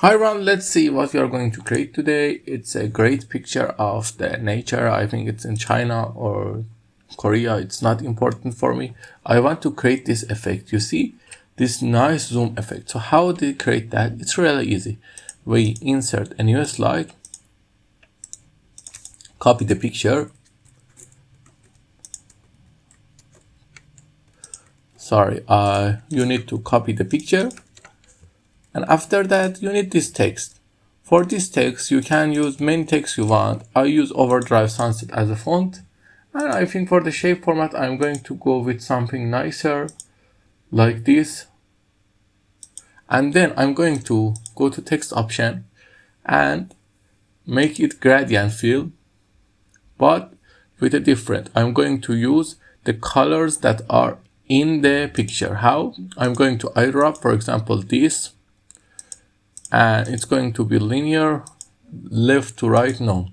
Hi everyone, let's see what we are going to create today. It's a great picture of the nature. I think it's in China or Korea. It's not important for me. I want to create this effect. You see this nice zoom effect. So how do you create that? It's really easy. We insert a new slide, copy the picture. You need to copy the picture. And after that, you need this text. For this text, you can use many text you want. I use Overdrive Sunset as a font. And I think for the shape format, I'm going to go with something nicer, like this. And then I'm going to go to text option and make it gradient fill, but with a different. I'm going to use the colors that are in the picture. How? I'm going to eyedrop, for example, this. And it's going to be linear, left to right. No,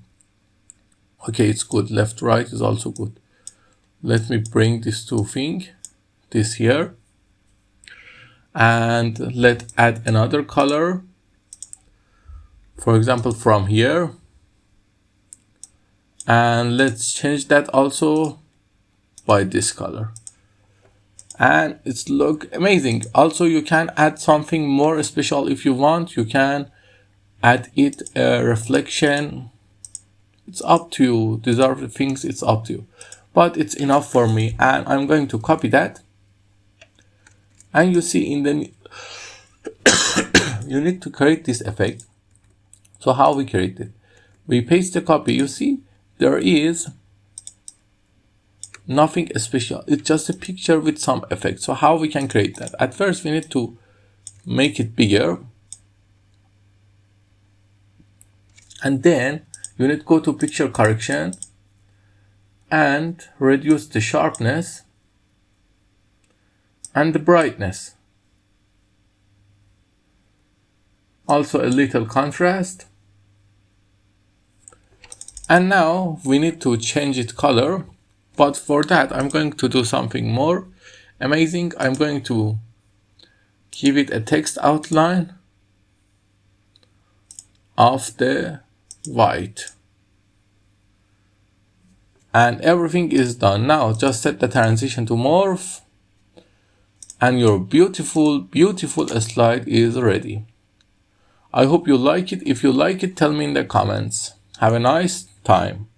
okay, it's good. Left to right is also good. Let me bring this two thing, this here, and let's add another color, for example from here, and let's change that also by this color, and it's look amazing. Also, you can add something more special if you want. You can add it a reflection. It's up to you. These are the things, it's up to you, but it's enough for me. And I'm going to copy that, and you see in the you need to create this effect. So how we create it? We paste the copy. You see there is nothing special. It's just a picture with some effect. So how we can create that? At first we need to make it bigger, and then you need to go to picture correction and reduce the sharpness and the brightness, also a little contrast. And now we need to change it color. But for that, I'm going to do something more amazing. I'm going to give it a text outline of the white. And everything is done. Now just set the transition to morph, and your beautiful, beautiful slide is ready. I hope you like it. If you like it, tell me in the comments. Have a nice time.